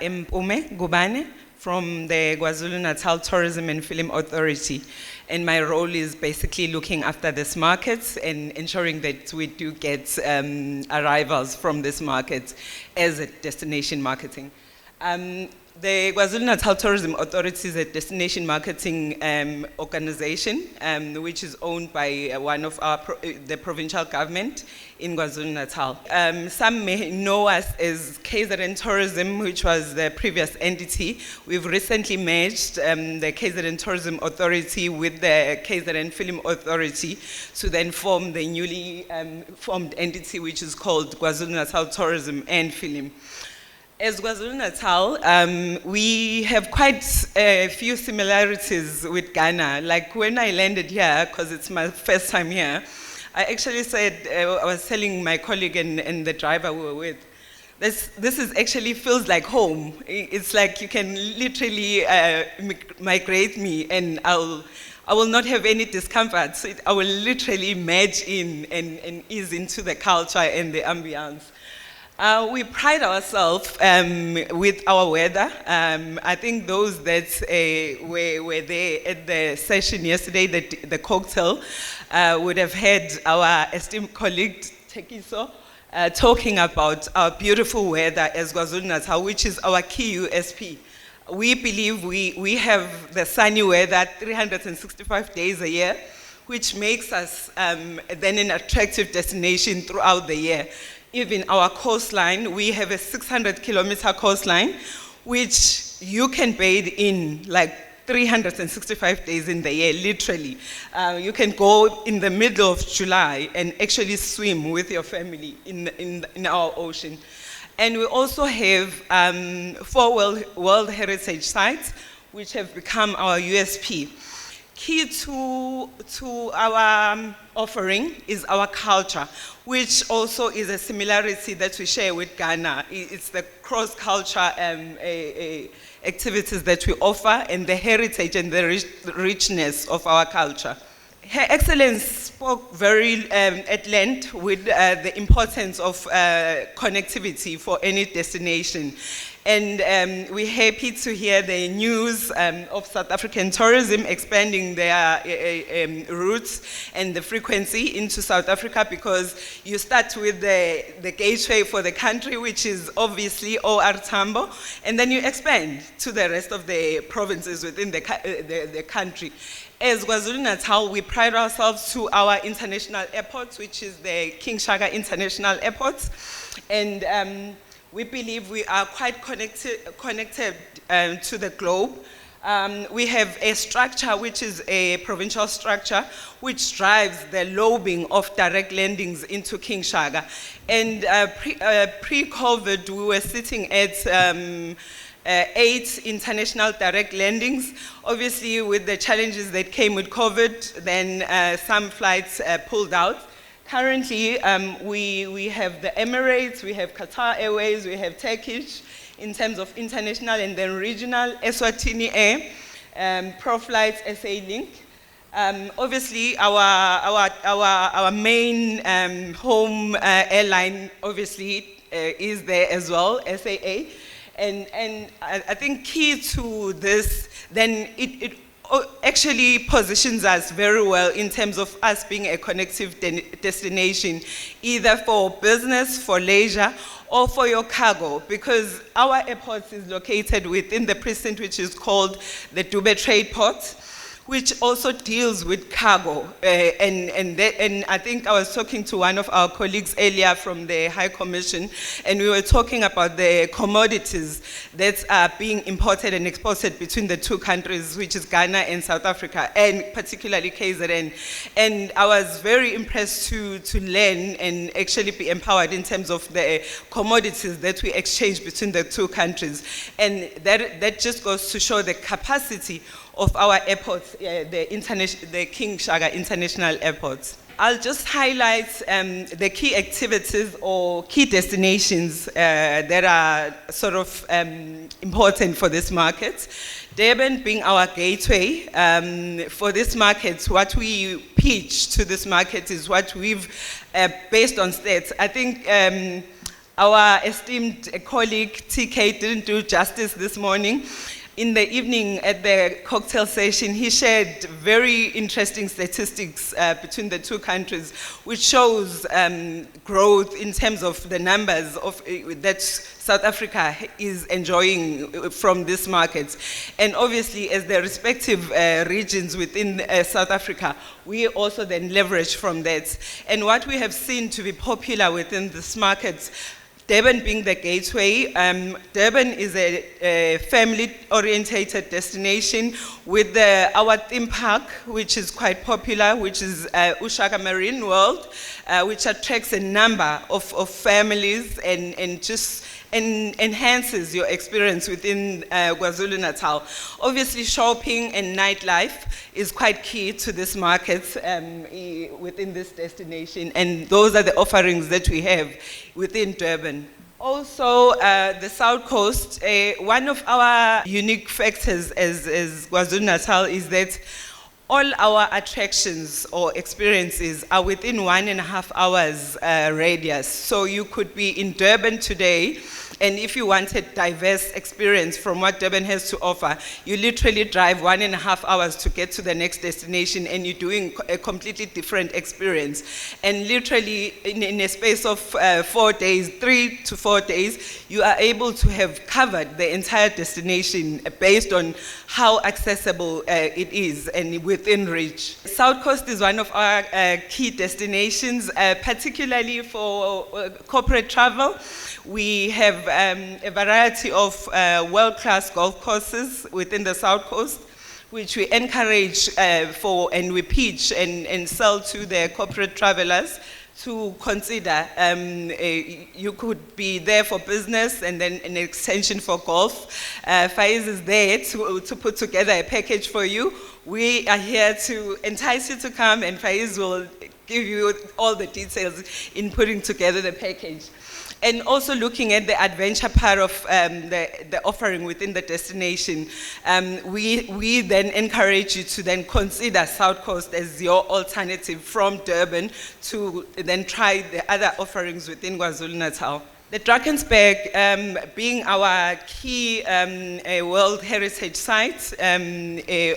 Mpume Gubane from the KwaZulu-Natal Tourism and Film Authority. And my role is basically looking after this market and ensuring that we do get arrivals from this market as a destination marketing. The KwaZulu-Natal Tourism Authority is a destination marketing organization which is owned by one of the provincial government in KwaZulu-Natal. Some may know us as KZN Tourism, which was the previous entity. We've recently merged the KZN Tourism Authority with the KZN Film Authority to then form the newly formed entity which is called KwaZulu-Natal Tourism and Film. As KwaZulu-Natal, we have quite a few similarities with Ghana. Like when I landed here, because it's my first time here, I actually said, I was telling my colleague and the driver we were with, this is actually feels like home. It's like you can literally migrate me and I will not have any discomfort. So I will literally merge in and ease into the culture and the ambience. We pride ourselves with our weather. I think those that were there at the session yesterday, the cocktail, would have heard our esteemed colleague, Tekiso, talking about our beautiful weather as KwaZulu-Natal, which is our key USP. We believe we have the sunny weather 365 days a year, which makes us then an attractive destination throughout the year. Even our coastline, we have a 600-kilometer coastline, which you can bathe in like 365 days in the year, literally. You can go in the middle of July and actually swim with your family in our ocean. And we also have 4 World Heritage Sites, which have become our USP. Key to our offering is our culture, which also is a similarity that we share with Ghana. It's the cross-culture activities that we offer and the heritage and the richness of our culture. Her Excellence spoke very at length with the importance of connectivity for any destination. And we're happy to hear the news of South African tourism expanding their routes and the frequency into South Africa, because you start with the gateway for the country, which is obviously OR Tambo, and then you expand to the rest of the provinces within the country. As KwaZulu-Natal, we pride ourselves to our international airports, which is the King Shaka International Airport. And we believe we are quite connected to the globe. We have a structure which is a provincial structure which drives the lobbying of direct landings into King Shaka. And pre-COVID, we were sitting at 8 international direct landings. Obviously, with the challenges that came with COVID, then some flights pulled out. Currently, we have the Emirates, we have Qatar Airways, we have Turkish in terms of international, and then regional, Eswatini Air, ProFlights, SA Link. Obviously, our main home airline, obviously, is there as well, SAA. And I think key to this, then it actually positions us very well in terms of us being a connective destination, either for business, for leisure, or for your cargo, because our airport is located within the precinct which is called the Dube Trade Port, which also deals with cargo. And I think I was talking to one of our colleagues earlier from the High Commission, and we were talking about the commodities that are being imported and exported between the two countries, which is Ghana and South Africa, and particularly KZN. And I was very impressed to learn and actually be empowered in terms of the commodities that we exchange between the two countries. And that just goes to show the capacity of our airports, the King Shaka International Airport. I'll just highlight the key activities or key destinations that are sort of important for this market. Durban being our gateway for this market, what we pitch to this market is what we've, based on stats, I think Our esteemed colleague TK didn't do justice this morning. In the evening at the cocktail session, he shared very interesting statistics between the two countries, which shows growth in terms of the numbers of, that South Africa is enjoying from these markets. And obviously, as the respective regions within South Africa, we also then leverage from that. And what we have seen to be popular within these markets, Durban being the gateway, Durban is a family-orientated destination with our theme park, which is quite popular, which is Ushaka Marine World, which attracts a number of families and just enhances your experience within KwaZulu-Natal. Obviously, shopping and nightlife is quite key to this market within this destination, and those are the offerings that we have within Durban. Also, the South Coast, one of our unique factors as KwaZulu-Natal is that all our attractions or experiences are within 1.5 hours radius. So you could be in Durban today, and if you wanted diverse experience from what Durban has to offer, you literally drive 1.5 hours to get to the next destination, and you're doing a completely different experience. And literally, in a space of 4 days, 3 to 4 days, you are able to have covered the entire destination based on how accessible it is and within reach. South Coast is one of our key destinations, particularly for corporate travel. We have a variety of world-class golf courses within the South Coast, which we encourage and we pitch and sell to the corporate travelers to consider. You could be there for business and then an extension for golf. Faiz is there to put together a package for you. We are here to entice you to come, and Faiz will give you all the details in putting together the package. And also looking at the adventure part of the offering within the destination, we then encourage you to then consider South Coast as your alternative from Durban to then try the other offerings within KwaZulu-Natal. The Drakensberg being our key World Heritage Site,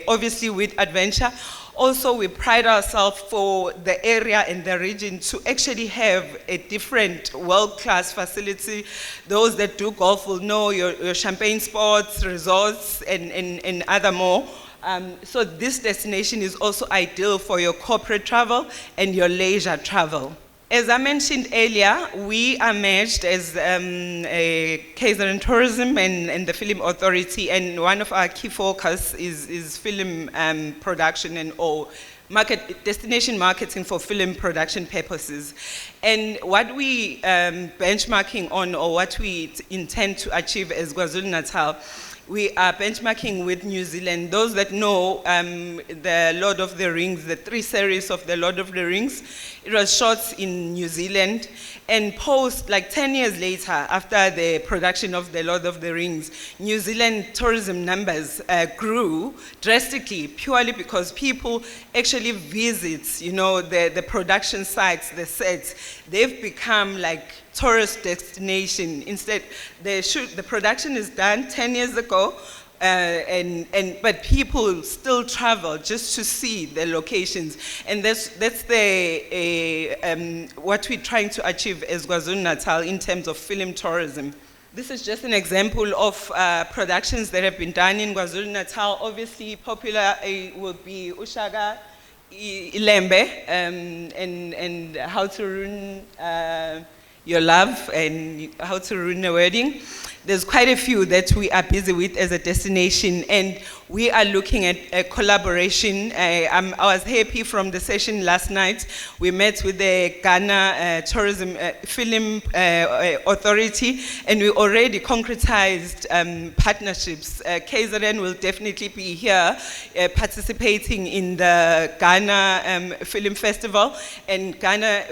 obviously with adventure. Also, we pride ourselves for the area and the region to actually have a different world-class facility. Those that do golf will know your champagne sports, resorts, and other more. So this destination is also ideal for your corporate travel and your leisure travel. As I mentioned earlier, we are merged as KZN Tourism and the Film Authority, and one of our key focus is film production and destination marketing for film production purposes. And what we benchmarking on, or what we intend to achieve as KwaZulu-Natal, we are benchmarking with New Zealand. Those that know the Lord of the Rings, the 3 series of the Lord of the Rings, it was shot in New Zealand, and like 10 years later, after the production of the Lord of the Rings, New Zealand tourism numbers grew drastically, purely because people actually visit, the production sites, the sets. They've become like tourist destination. Instead, the production is done 10 years ago, but people still travel just to see the locations, and that's what we're trying to achieve as KwaZulu-Natal in terms of film tourism. This is just an example of productions that have been done in KwaZulu-Natal. Obviously, popular would be Ushaka, Ilembe, and How to Ruin Your Love, and How to Ruin a Wedding. There's quite a few that we are busy with as a destination, and we are looking at a collaboration. I was happy from the session last night. We met with the Ghana Tourism Film Authority, and we already concretized partnerships. KZN will definitely be here participating in the Ghana Film Festival, and Ghana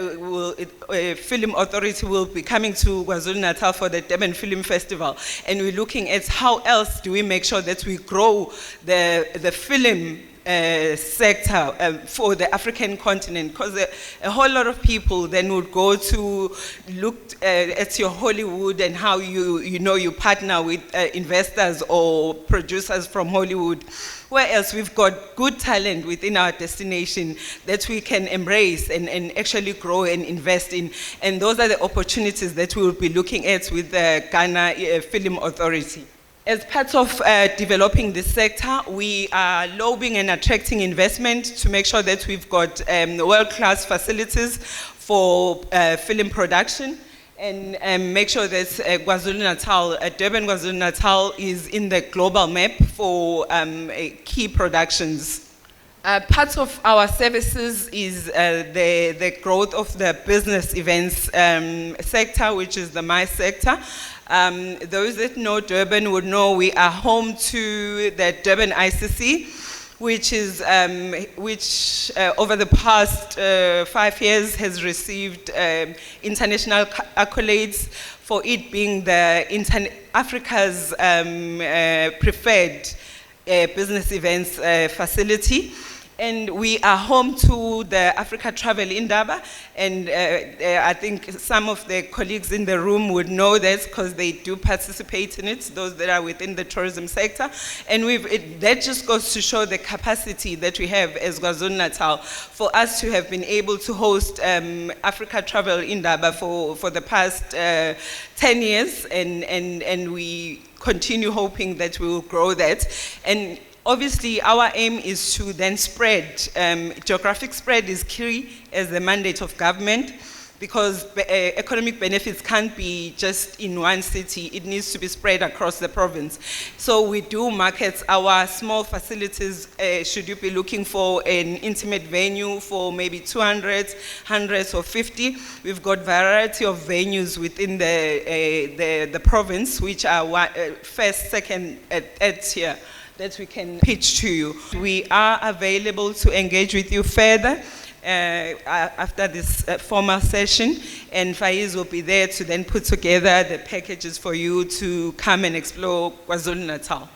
Film Authority will be coming to KwaZulu-Natal for the Durban Film Festival. And we're looking at how else do we make sure that we grow the film sector for the African continent, because a whole lot of people then would go to look at your Hollywood and how you partner with investors or producers from Hollywood. Whereas we've got good talent within our destination that we can embrace and actually grow and invest in. And those are the opportunities that we will be looking at with the Ghana Film Authority. As part of developing this sector, we are lobbying and attracting investment to make sure that we've got world-class facilities for film production, and make sure that KwaZulu-Natal, Durban KwaZulu-Natal is in the global map for key productions. Part of our services is the growth of the business events sector, which is the MICE sector. Those that know Durban would know we are home to the Durban ICC, which is over the past 5 years has received international accolades for it being Africa's preferred business events facility. And we are home to the Africa Travel Indaba, and I think some of the colleagues in the room would know this because they do participate in it, those that are within the tourism sector. And that just goes to show the capacity that we have as KwaZulu-Natal for us to have been able to host Africa Travel Indaba for the past 10 years, and we continue hoping that we will grow that. And obviously, our aim is to then spread. Geographic spread is key as the mandate of government, because economic benefits can't be just in one city. It needs to be spread across the province. So we do market our small facilities. Should you be looking for an intimate venue for maybe 200, 100 or 50, we've got variety of venues within the province, which are first, second, third tier, that we can pitch to you. We are available to engage with you further after this formal session, and Faiz will be there to then put together the packages for you to come and explore KwaZulu-Natal.